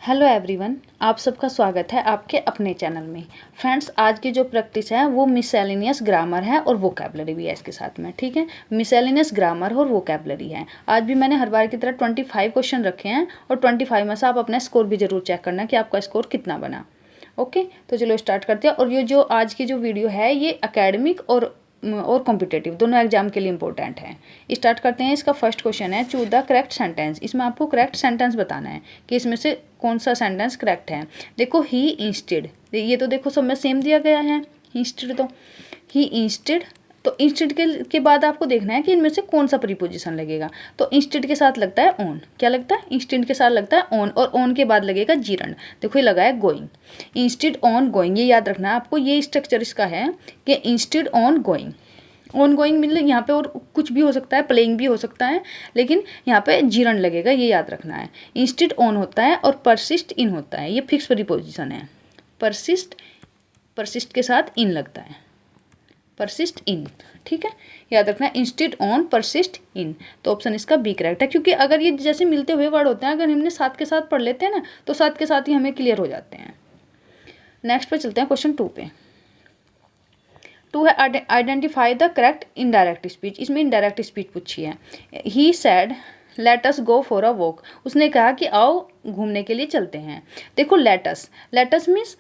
Hello everyone, आप सबका स्वागत है आपके अपने चैनल में। फ्रेंड्स, आज की जो प्रैक्टिस है वो मिसलेनियस ग्रामर है और वोकैबलरी भी है इसके साथ में। ठीक है, मिसलेनियस ग्रामर और वोकैबलरी है। आज भी मैंने हर बार की तरह 25 क्वेश्चन रखे हैं और 25 में से आप अपना स्कोर भी ज़रूर चेक करना कि आपका स्कोर कितना बना। ओके, तो चलो स्टार्ट करते हैं। और ये जो आज की जो वीडियो है ये एकेडमिक और कॉम्पिटेटिव दोनों एग्जाम के लिए इंपॉर्टेंट है। स्टार्ट करते हैं। इसका फर्स्ट क्वेश्चन है, चूज द करेक्ट सेंटेंस। इसमें आपको करेक्ट सेंटेंस बताना है कि इसमें से कौन सा सेंटेंस करेक्ट है। देखो, ही इंस्टेड, ये तो देखो सब में सेम दिया गया है। इंस्टेड तो ही इंस्टेड, तो इंस्टेड के बाद आपको देखना है कि इनमें से कौन सा प्रीपोजिशन लगेगा। तो इंस्टेड के साथ लगता है ऑन। क्या लगता है? इंस्टेड के साथ लगता है ऑन, और ऑन के बाद लगेगा जीरंड। देखो ये लगा है गोइंग, इंस्टेड ऑन गोइंग। ये याद रखना है आपको, ये स्ट्रक्चर इसका है कि instead on going. On going मतलब यहाँ पे और कुछ भी हो सकता है, प्लेइंग भी हो सकता है, लेकिन यहाँ पे जीरंड लगेगा, ये याद रखना है। इंस्टेड ऑन होता है और परसिस्ट इन होता है, ये फिक्स प्रीपोजिशन है। परसिस्ट के साथ इन लगता है, परसिस्ट इन। ठीक है, याद रखना है, इंस्टेड ऑन परसिस्ट इन। तो ऑप्शन इसका बी करेक्ट है, क्योंकि अगर ये जैसे मिलते हुए वर्ड होते हैं, अगर हमने साथ के साथ पढ़ लेते हैं ना, तो साथ के साथ ही हमें क्लियर हो जाते हैं। नेक्स्ट पे चलते हैं, क्वेश्चन 2 पे। 2 है, identify the correct indirect speech. इसमें इनडायरेक्ट स्पीच पूछी है। He said let us go for a walk. उसने कहा कि आओ घूमने के लिए चलते हैं। देखो, लेटस मीन्स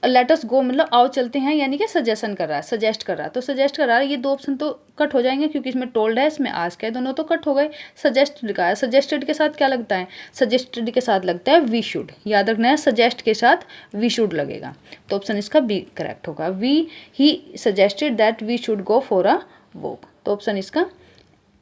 लेटस गो मतलब आओ चलते हैं, यानी कि सजेशन कर रहा है, सजेस्ट कर रहा है। तो सजेस्ट कर रहा है, ये दो ऑप्शन तो कट हो जाएंगे, क्योंकि इसमें टोल्ड है, इसमें आस्क है, दोनों तो कट हो गए। सजेस्टेड का है, सजेस्टेड के साथ क्या लगता है? सजेस्टेड के साथ लगता है वी शुड। याद रखना है, सजेस्ट के साथ वी शुड लगेगा। तो ऑप्शन इसका बी करेक्ट होगा। He suggested that we should go for a walk. तो ऑप्शन इसका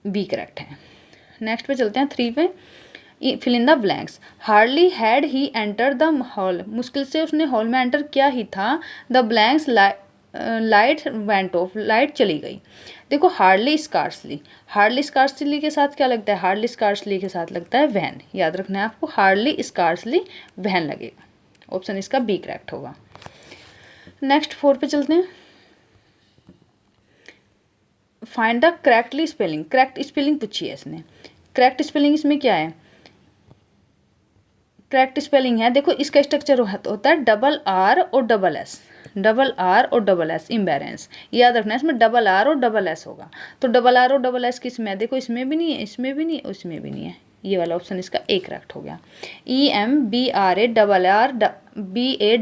बी करेक्ट है। नेक्स्ट पे चलते हैं 3 पे। Fill in the blanks. Hardly had he enter the hall. मुश्किल से उसने हॉल में एंटर किया ही था। The blanks light went off. Light चली गई। देखो, हार्डली स्कार्सली, हार्डली स्कार्सली के साथ क्या लगता है? हार्डली स्कार्सली के साथ लगता है वैन। याद रखना है आपको, हार्डली स्कार्सली वैन लगेगा। ऑप्शन इसका बी करेक्ट होगा। नेक्स्ट 4 पे चलते हैं। Find the correctly spelling. Correct spelling पूछी है इसने। करेक्ट स्पेलिंग इसमें क्या है? करेक्ट स्पेलिंग है, देखो इसका स्ट्रक्चर होता है डबल आर और डबल एस। डबल आर और डबल एस, इम्बैलेंस। याद रखना है, इसमें डबल आर और डबल एस होगा। तो डबल आर और डबल एस किस में है? देखो, इसमें भी नहीं है, इसमें भी नहीं है, उसमें भी नहीं है। ये वाला ऑप्शन इसका ए करेक्ट हो गया। EMBRA double R BA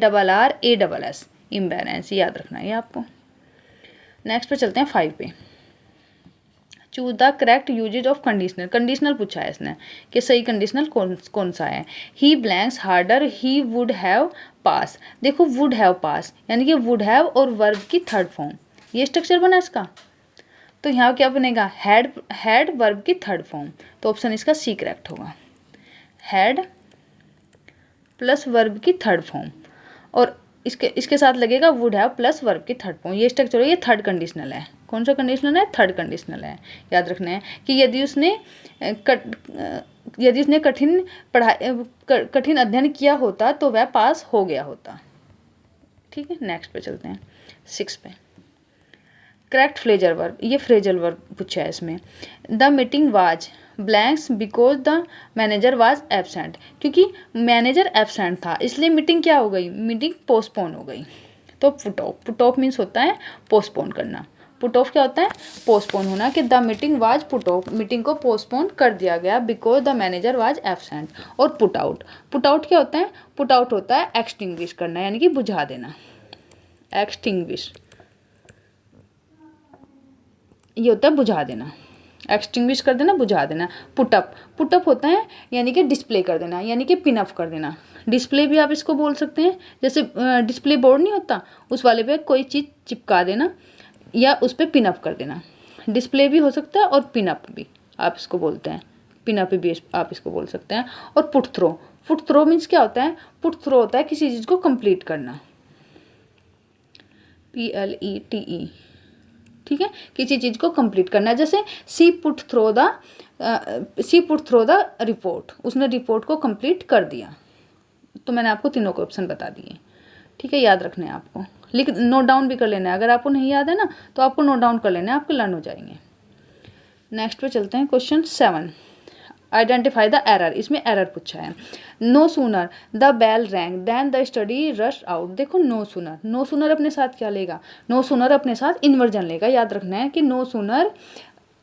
double S, imbalance. याद रखना है ये आपको। नेक्स्ट पे चलते हैं 5 पे। Choose the correct usage of conditional. Conditional पूछा है इसने कि सही कंडीशनल कौन सा है। He blanks harder he would have pass. देखो, वुड हैव पास यानी कि वुड हैव और वर्ब की थर्ड फॉर्म, ये स्ट्रक्चर बना इसका। तो यहाँ क्या बनेगा? हैड वर्ब की थर्ड फॉर्म। तो ऑप्शन इसका सी करेक्ट होगा। हैड प्लस वर्ब की थर्ड फॉर्म, और इसके साथ लगेगा वुड हैव प्लस वर्ब की थर्ड फॉर्म। ये स्ट्रक्चर है, ये थर्ड कंडीशनल है। कौन सा कंडीशनल है? थर्ड कंडीशनल है। याद रखना है कि यदि उसने कठिन अध्ययन किया होता तो वह पास हो गया होता। ठीक है, नेक्स्ट पे चलते हैं 6 पे। Correct phrasal verb. ये फ्रेजल वर्ब पूछा है इसमें। The meeting was blanks because the manager was absent. क्योंकि मैनेजर एबसेंट था, इसलिए मीटिंग क्या हो गई? मीटिंग पोस्टपोन हो गई। तो put off, put off means होता है पोस्टपोन करना। पुट ऑफ क्या होता है? पोस्टपोन होना। कि the meeting was put off, meeting को पोस्टपोन कर दिया गया because the manager was absent. और पुट आउट, पुट आउट क्या होता है? पुट आउट होता है एक्सटिंग्विश करना, यानी कि बुझा देना। एक्सटिंग्विश, ये होता है बुझा देना। एक्सटिंग्विश कर देना, बुझा देना। पुटअप, पुटअप होता है यानी कि डिस्प्ले कर देना, यानी कि पिनअप कर देना। डिस्प्ले भी आप इसको बोल सकते हैं, जैसे डिस्प्ले बोर्ड नहीं होता, उस वाले पे कोई चीज़ चिपका देना या उस पर पिनअप कर देना। डिस्प्ले भी हो सकता है और पिनअप भी आप इसको बोलते हैं। पिनअप भी आप इसको बोल सकते हैं। और put throw, put throw means क्या होता है? पुट थ्रो होता है किसी चीज़ को कंप्लीट करना। PLETE। ठीक है, किसी चीज़ को कंप्लीट करना है। जैसे सी पुट थ्रो द रिपोर्ट, उसने रिपोर्ट को कंप्लीट कर दिया। तो मैंने आपको तीनों के ऑप्शन बता दिए। ठीक है, याद रखने हैं आपको, लेकिन नोट डाउन भी कर लेना है। अगर आपको नहीं याद है ना, तो आपको नोट डाउन कर लेना है, आपके लर्न हो जाएंगे। नेक्स्ट पे चलते हैं क्वेश्चन 7। आइडेंटिफाई द एरर, इसमें एरर पूछा है। No sooner the bell rang than the study rush out. देखो नो सूनर, नो सूनर अपने साथ क्या लेगा, नो सूनर अपने साथ इन्वर्जन लेगा। याद रखना है कि नो सूनर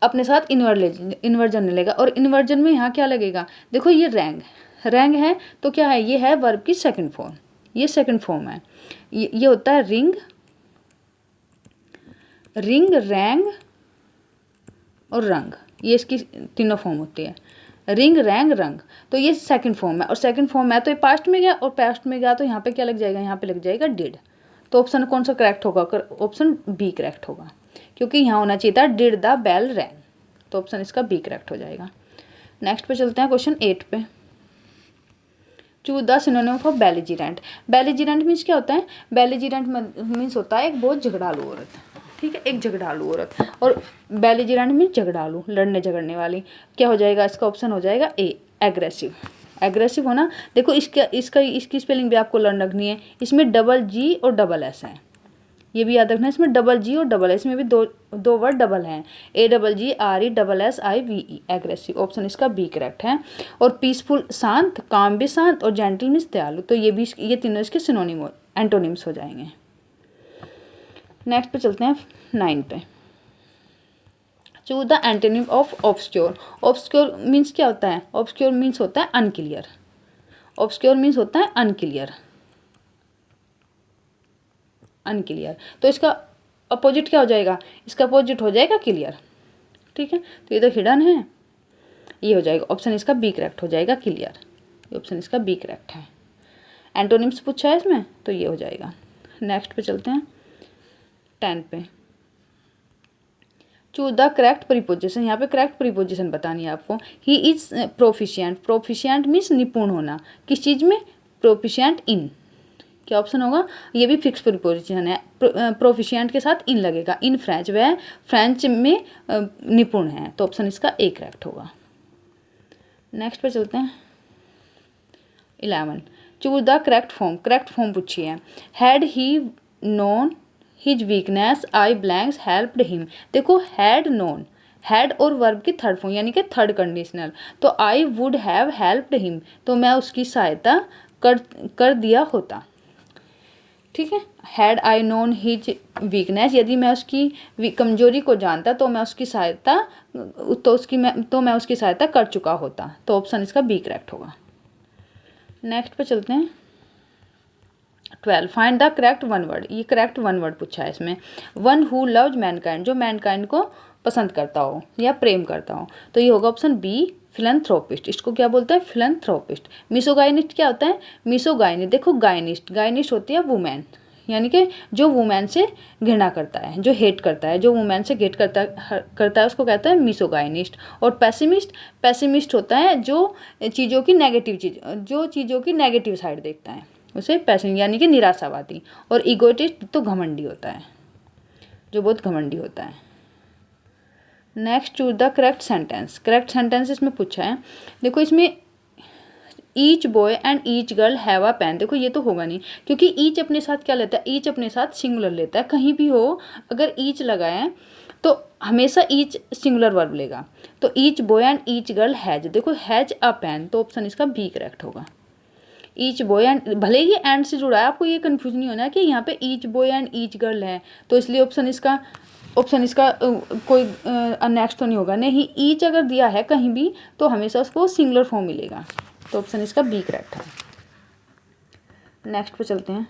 अपने साथ इन्वर्जन लेगा, और इन्वर्जन में यहाँ क्या लगेगा, देखो ये रैंग, रैंग है तो क्या है, ये है वर्ब की सेकंड फॉर्म, ये सेकंड फॉर्म है। ये होता है रिंग, रिंग, रैंग और रंग, ये इसकी तीनों फॉर्म होती है, रिंग, रैंग, रंग। तो ये सेकंड फॉर्म है, और सेकंड फॉर्म है तो ये पास्ट में गया, और पास्ट में गया तो यहाँ पे क्या लग जाएगा, यहाँ पे लग जाएगा डिड। तो ऑप्शन कौन सा करेक्ट होगा, ऑप्शन बी करेक्ट होगा, क्योंकि यहाँ होना चाहिए था डिड द बेल रैंग, तो ऑप्शन इसका बी करेक्ट हो जाएगा। नेक्स्ट पे चलते हैं क्वेश्चन 8 पे। Choose the synonym for belligerent. Belligerent means क्या होता है, बेलिजिरेंट मीन्स होता है एक बहुत झगड़ालू औरत, ठीक है, एक झगड़ालू औरत। और बेलिजिरेंट मीन्स झगड़ालू, लड़ने झगड़ने वाली। क्या हो जाएगा इसका ऑप्शन हो जाएगा ए, एग्रेसिव। एग्रेसिव होना, देखो इसकी स्पेलिंग भी आपको लर्न रखनी है। इसमें डबल जी और डबल एस है, ये भी याद रखना है। इसमें डबल जी और डबल एस, इसमें भी दो वर्ड डबल हैं, AGGRESSIVE, एग्रेसिव। ऑप्शन इसका बी करेक्ट है। और पीसफुल शांत, काम भी शांत, और जेंटल मीन्स दयालु, तो ये तीनों इसके सिनोनिम एंटोनिम्स हो जाएंगे। नेक्स्ट पे चलते हैं 9 पे। Choose the antonym of obscure. Obscure means क्या होता है, ऑब्सक्योर मीन्स होता है अनक्लियर, ऑब्सक्योर मीन्स होता है अनक्लियर, अनक्लियर। तो इसका अपोजिट क्या हो जाएगा, इसका अपोजिट हो जाएगा क्लियर, ठीक है। तो ये तो हिडन है, ये हो जाएगा ऑप्शन इसका बी करेक्ट हो जाएगा, क्लियर। ये ऑप्शन इसका बी करेक्ट है। एंटोनिम्स पूछा है इसमें, तो ये हो जाएगा। नेक्स्ट पे चलते हैं 10 पे। Choose the correct preposition. यहाँ पे करेक्ट प्रीपोजिशन बतानी है आपको। He is proficient. Proficient means निपुण होना, किस चीज़ में, प्रोफिशिएंट इन। क्या ऑप्शन होगा, ये भी फिक्स प्रीपोजिशन है, प्रोफिशिएंट के साथ इन लगेगा। इन फ्रेंच, वह फ्रेंच में निपुण है, तो ऑप्शन इसका ए करेक्ट होगा। नेक्स्ट पे चलते हैं 11। Choose the correct form. Correct form पूछी है। Had he known his weakness I blanks helped him. देखो हैड नोन, हैड और वर्ब की थर्ड फॉर्म, यानी कि थर्ड कंडीशनल। तो I would have helped him, तो मैं उसकी सहायता कर दिया होता, ठीक है। Had I known his weakness, यदि मैं उसकी कमजोरी को जानता तो मैं उसकी सहायता मैं उसकी सहायता कर चुका होता, तो ऑप्शन इसका बी करेक्ट होगा। नेक्स्ट पे चलते हैं 12। Find the correct one word. ये करेक्ट वन वर्ड पूछा है इसमें। वन हु लव्स मैनकाइंड, जो मैनकाइंड को पसंद करता हो या प्रेम करता हो, तो ये होगा ऑप्शन बी, फिलैंथ्रोपिस्ट। इसको क्या बोलते हैं, फिलैंथ्रोपिस्ट। मिसोगाइनिस्ट क्या होता है, मिसोगाइनिस्ट, देखो गाइनिस्ट, गाइनिस्ट होती है वुमेन, यानी कि जो वुमेन से घृणा करता है, जो हेट करता है, जो वुमेन से हेट करता है उसको कहता है मिसोगाइनिस्ट। और पेसिमिस्ट, पेसिमिस्ट होता है जो चीज़ों की नेगेटिव साइड देखता है, उसे पेसिमिस्ट यानी कि निराशावादी। और ईगोइस्ट तो घमंडी होता है, जो बहुत घमंडी होता है। Next choose the correct sentence. Correct sentence इसमें पूछा है, देखो इसमें each boy and each girl have a pen. देखो ये तो होगा नहीं, क्योंकि ईच अपने साथ क्या लेता है, ईच अपने साथ सिंगुलर लेता है। कहीं भी हो अगर ईच लगाए तो हमेशा ईच सिंगुलर वर्ब लेगा। तो each boy and each girl has, देखो हैज अ पेन, तो ऑप्शन इसका बी करेक्ट होगा। ईच बॉय एंड, भले ही एंड से जुड़ा है, आपको ये कंफ्यूज नहीं होना है कि यहाँ पे each boy and each girl है, तो इसलिए ऑप्शन इसका कोई नेक्स्ट तो नहीं होगा। नहीं, ईच अगर दिया है कहीं भी तो हमेशा उसको सिंगुलर फॉर्म मिलेगा, तो ऑप्शन इसका बी करेक्ट है। नेक्स्ट पे चलते हैं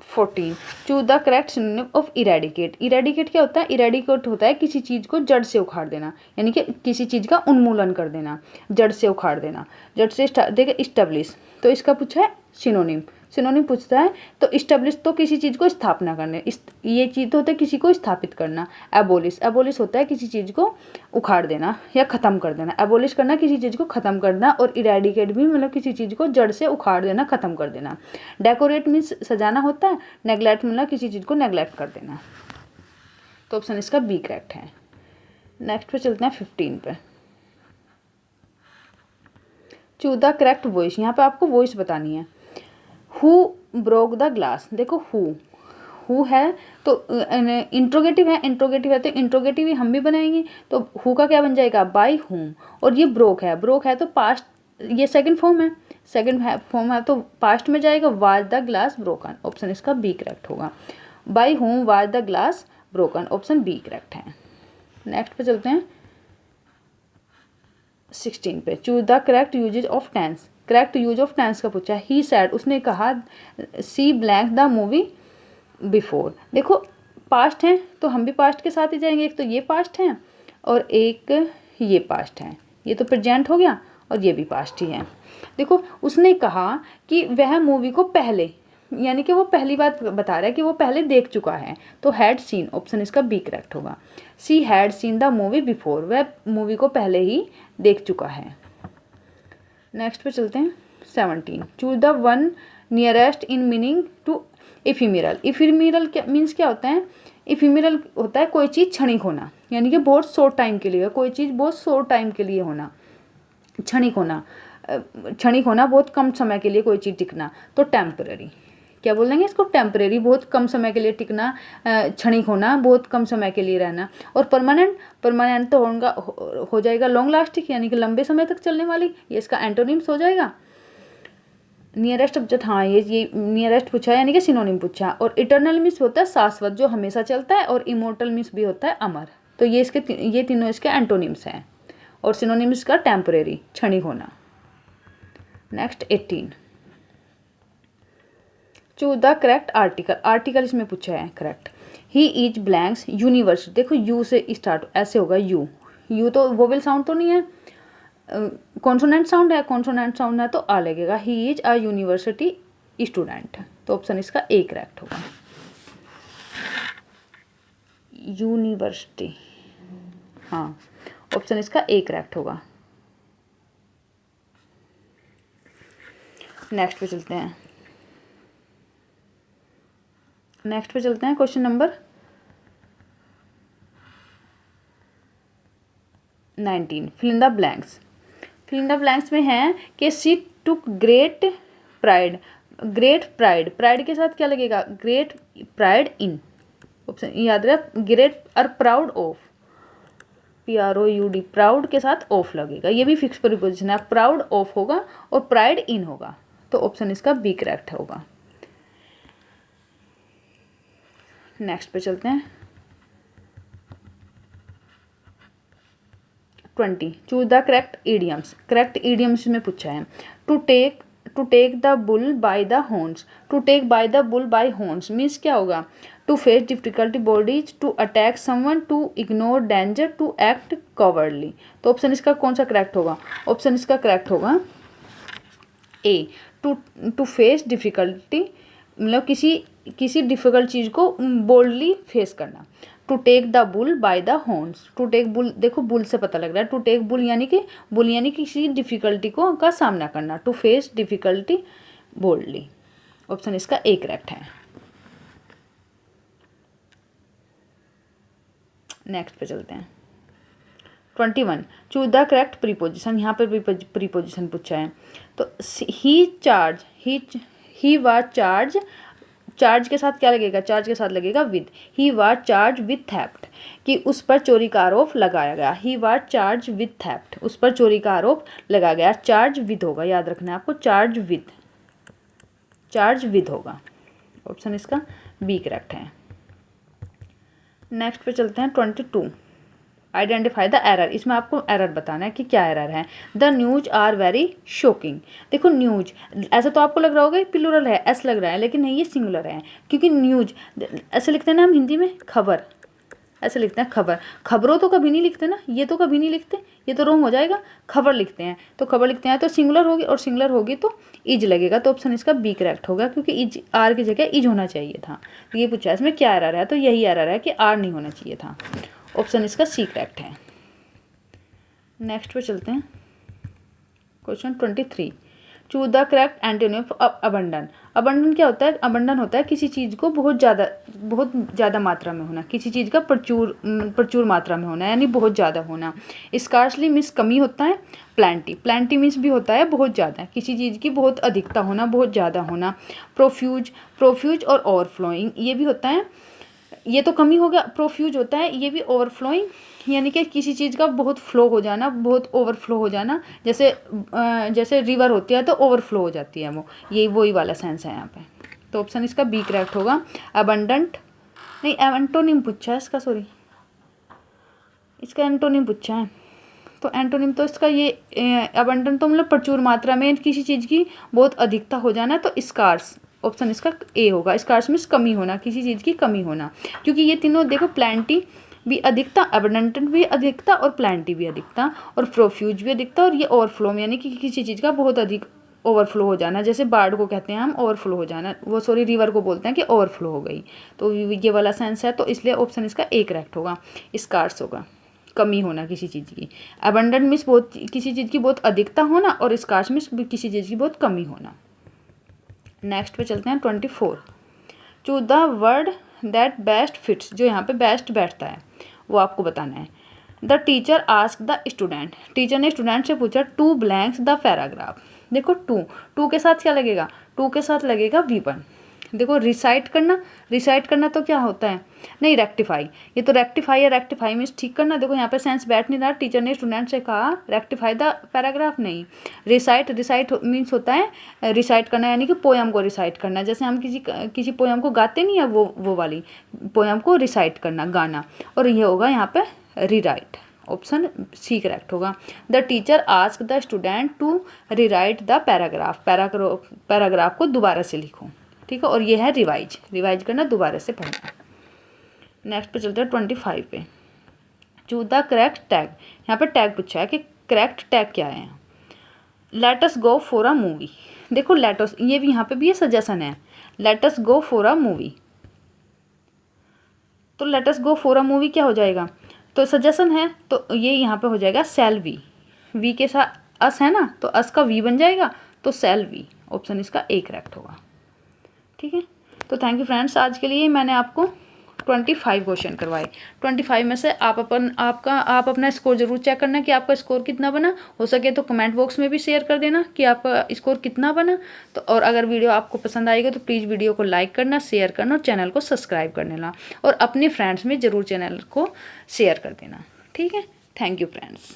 14। Choose the correct synonym of eradicate. Eradicate क्या होता है, इरेडिकेट होता है किसी चीज़ को जड़ से उखाड़ देना, यानी कि किसी चीज़ का उन्मूलन कर देना, जड़ से उखाड़ देना। जड़ से देखिए इस्टेब्लिश, तो इसका पूछा है सिनोनिम। सिनोनिम पूछता है तो इस्टेब्लिश तो किसी चीज़ को स्थापना करने, ये चीज़ तो होता है किसी को स्थापित करना। एबोलिश, एबोलिश होता है किसी चीज़ को उखाड़ देना या ख़त्म कर देना। एबोलिश करना किसी चीज़ को ख़त्म करना, और इरेडिकेट भी मतलब किसी चीज़ को जड़ से उखाड़ देना, ख़त्म कर देना। डेकोरेट मीन्स सजाना होता है। नेग्लेक्ट मतलब किसी चीज़ को नेग्लेक्ट कर देना, तो ऑप्शन इसका बी करेक्ट है। नेक्स्ट पे चलते हैं 15 पे। Choose the correct voice. यहाँ पे आपको वॉइस बतानी है। Who broke the glass. देखो हु हु है तो इंट्रोगेटिव है, इंट्रोगेटिव है तो इंट्रोगेटिव ही हम भी बनाएंगे, तो हु का क्या बन जाएगा, बाय हुम। और ये ब्रोक है तो पास्ट, ये सेकंड फॉर्म है, फॉर्म है तो पास्ट में जाएगा, was the glass broken, option इसका बी करेक्ट होगा। By whom was the glass broken, option B correct है। नेक्स्ट पे चलते हैं 16 पे, choose the correct usage of tense. Correct use of tense का पूछा है। ही सैड, उसने कहा, see blank the movie before. देखो पास्ट है तो हम भी पास्ट के साथ ही जाएंगे, एक तो ये पास्ट है और एक ये पास्ट है, ये तो प्रेजेंट हो गया और ये भी पास्ट ही है। देखो उसने कहा कि वह मूवी को पहले, यानी कि वो पहली बात बता रहा है कि वो पहले देख चुका है, तो हैड सीन, ऑप्शन इसका बी करेक्ट होगा। She had seen the movie before, वह मूवी को पहले ही देख चुका है। नेक्स्ट पे चलते हैं 17, choose the one nearest in meaning to ephemeral. Ephemeral क्या मीन्स, क्या होता है, इफिमेरल होता है कोई चीज़ क्षणिक होना, यानी कि बहुत शॉर्ट टाइम के लिए, कोई चीज़ बहुत शॉर्ट टाइम के लिए होना, क्षणिक होना, क्षणिक होना, बहुत कम समय के लिए कोई चीज़ टिकना, तो टेम्पररी, क्या बोल देंगे इसको, टेम्परेरी, बहुत कम समय के लिए टिकना, क्षणिक होना, बहुत कम समय के लिए रहना। और परमानेंट, परमानेंट तो होगा, हो जाएगा लॉन्ग लास्टिंग, यानी कि लंबे समय तक चलने वाली, ये इसका एंटोनिम्स हो जाएगा। नियरेस्ट ऑब्जेक्ट, हाँ ये नियरेस्ट पूछा यानी कि सिनोनिम पूछा। और इटर्नल मीन्स होता है शाश्वत, जो हमेशा चलता है, और इमोर्टल मीन्स भी होता है अमर। तो ये इसके ये तीनों इसके एंटोनिम्स हैं। और सिनोनिम्स का टेम्परेरी, क्षणिक होना। Next 18, choose the correct article. Article इसमें पूछा है correct. He is blanks university, देखो यू से स्टार्ट, ऐसे होगा यू, यू तो वोवेल साउंड तो नहीं है, कॉन्सोनेंट साउंड है, कॉन्सोनेंट साउंड है तो आ लगेगा। He is a university student, तो ऑप्शन इसका ए करेक्ट होगा। यूनिवर्सिटी, हाँ ऑप्शन इसका ए करेक्ट होगा। नेक्स्ट पे चलते हैं, question number 19, fill in the blanks. Fill in the blanks में है कि she took great pride, great pride, pride के साथ क्या लगेगा, ग्रेट प्राइड इन, ऑप्शन याद रहे, ग्रेट और प्राउड ऑफ, PROUD, प्राउड के साथ ऑफ लगेगा, ये भी फिक्स प्रीपोजिशन है, प्राउड ऑफ होगा और प्राइड इन होगा, तो ऑप्शन इसका बी करेक्ट होगा। नेक्स्ट पे चलते हैं 20, choose the correct idioms. Correct idioms में पूछा है। To take the bull by the horns. To take by the bull by horns means क्या होगा, to face difficulty boldly, to attack someone, to ignore danger, to act cowardly, तो option इसका कौन सा correct होगा, ऑप्शन इसका correct होगा ए, to face difficulty, मतलब किसी डिफिकल्ट चीज़ को बोल्डली फेस करना। To take the bull by the horns, to take bull, देखो बुल से पता लग रहा है, टू टेक बुल यानी कि किसी डिफिकल्टी को का सामना करना, to face difficulty boldly, option इसका ए करेक्ट है। नेक्स्ट पे चलते हैं 21, चूज द करेक्ट प्रीपोजिशन। यहाँ पर प्रीपोजिशन पूछा है, तो ही वाज चार्ज, चार्ज के साथ क्या लगेगा, चार्ज के साथ लगेगा with. He was charge with theft, कि उस पर चोरी का आरोप लगाया गया। He was charge with theft, उस पर चोरी का आरोप लगाया गया। चार्ज विद होगा, याद रखना है आपको, चार्ज विद होगा, ऑप्शन इसका बी करेक्ट है। नेक्स्ट पे चलते हैं 22, आइडेंटिफाई द एरर। इसमें आपको एरर बताना है कि क्या एरर है। The news are very shocking, देखो न्यूज, ऐसा तो आपको लग रहा होगा प्लूरल है, एस लग रहा है, लेकिन नहीं ये सिंगुलर है, क्योंकि न्यूज ऐसे लिखते हैं ना हम हिंदी में, खबर ऐसे लिखते हैं, खबर, खबरों तो कभी नहीं लिखते ना, ये तो कभी नहीं लिखते, ये तो रॉन्ग हो जाएगा, खबर लिखते हैं, तो खबर लिखते हैं तो सिंगुलर होगी, और सिंगुलर होगी तो इज लगेगा, तो ऑप्शन इसका बी करेक्ट होगा, क्योंकि इज, आर की जगह इज होना चाहिए था। तो ये पूछा है इसमें क्या एरर है, तो यही एरर है कि आर नहीं होना चाहिए था, ऑप्शन इसका सी करेक्ट है। नेक्स्ट पे चलते हैं question 23, choose the correct antonym of abandon. Abandon क्या होता है? अबंडन होता है किसी चीज़ को बहुत ज़्यादा मात्रा में होना, किसी चीज़ का प्रचुर मात्रा में होना, यानी बहुत ज़्यादा होना। स्कार्सली मीन्स कमी होता है। प्लेंटी, प्लेंटी मीन्स भी होता है बहुत ज़्यादा, किसी चीज़ की बहुत अधिकता होना, बहुत ज़्यादा होना। प्रोफ्यूज और ओवरफ्लोइंग ये भी होता है, ये तो कमी हो गया। प्रोफ्यूज होता है, ये भी ओवरफ्लोइंग, यानी कि किसी चीज़ का बहुत फ्लो हो जाना, बहुत ओवरफ्लो हो जाना। जैसे रिवर होती है तो ओवरफ्लो हो जाती है वो, यही वही वाला सेंस है यहाँ पे। तो ऑप्शन इसका बी करेक्ट होगा। अबंडेंट नहीं, एंटोनिम पूछा है इसका, सॉरी, इसका एंटोनिम पूछा है। तो एंटोनिम तो इसका ये अबंडेंट तो मतलब प्रचुर मात्रा में किसी चीज़ की बहुत अधिकता हो जाना, तो स्कार्स, ऑप्शन इसका ए होगा। स्कार्स मीन्स कमी होना, किसी चीज़ की कमी होना, क्योंकि ये तीनों देखो, प्लेंटी भी अधिकता, अबंडेंट भी अधिकता और प्लेंटी भी अधिकता, और प्रोफ्यूज भी अधिकता, और ये ओवरफ्लो यानी कि किसी चीज़ का बहुत अधिक ओवरफ्लो हो जाना, जैसे बाढ़ को कहते हैं हम ओवरफ्लो हो जाना, वो सॉरी रिवर को बोलते हैं कि ओवरफ्लो हो गई। तो ये वाला सेंस है, तो इसलिए ऑप्शन इसका ए करेक्ट होगा। स्कार्स होगा, कमी होना किसी चीज़ की। अबंडेंट मीन्स बहुत किसी चीज़ की बहुत अधिकता होना, और स्कार्स मीन्स किसी चीज़ की बहुत कमी होना। नेक्स्ट पे चलते हैं 24। Choose the word that best fits, जो यहाँ पे बेस्ट बैठता है वो आपको बताना है। The teacher ask the student, teacher ने स्टूडेंट से पूछा टू ब्लैंक्स द पैराग्राफ। देखो टू के साथ क्या लगेगा? टू के साथ लगेगा V1। देखो रिसाइट करना तो क्या होता है? नहीं, रेक्टिफाई, ये तो रेक्टिफाई है, रेक्टिफाई मीन्स ठीक करना। देखो यहाँ पे सेंस बैठ नहीं रहा, टीचर ने स्टूडेंट से कहा रेक्टिफाई द पैराग्राफ, नहीं। रिसाइट मीन्स होता है रिसाइट करना, यानी कि पोयम को रिसाइट करना, जैसे हम किसी पोयम को गाते नहीं है, वो वाली पोयम को रिसाइट करना, गाना। और ये होगा यहाँ पे रीराइट, ऑप्शन सी करेक्ट होगा। The teacher ask the student to rewrite the paragraph को दोबारा से लिखो, ठीक है। और ये है रिवाइज करना, दोबारा से पढ़ना। नेक्स्ट पे चलते हैं 25 पे। चूज द करेक्ट टैग, यहाँ पे टैग पूछा है कि करेक्ट टैग क्या है। Let us go for a movie, देखो लेट अस, ये भी यहाँ पे भी ये सजेशन है, let us go for a movie. तो let us go for a movie क्या हो जाएगा? तो सजेशन है, तो ये यहाँ पे हो जाएगा सेल वी के साथ अस है ना, तो अस का वी बन जाएगा, तो सेल वी, ऑप्शन इसका ए करेक्ट होगा, ठीक है। तो थैंक यू फ्रेंड्स, आज के लिए मैंने आपको 25 क्वेश्चन करवाए। 25 में से आप अपना स्कोर जरूर चेक करना कि आपका स्कोर कितना बना। हो सके तो कमेंट बॉक्स में भी शेयर कर देना कि आपका स्कोर कितना बना। तो और अगर वीडियो आपको पसंद आएगा तो प्लीज़ वीडियो को लाइक करना, शेयर करना और चैनल को सब्सक्राइब कर लेना, और अपने फ्रेंड्स में ज़रूर चैनल को शेयर कर देना, ठीक है। Thank you friends.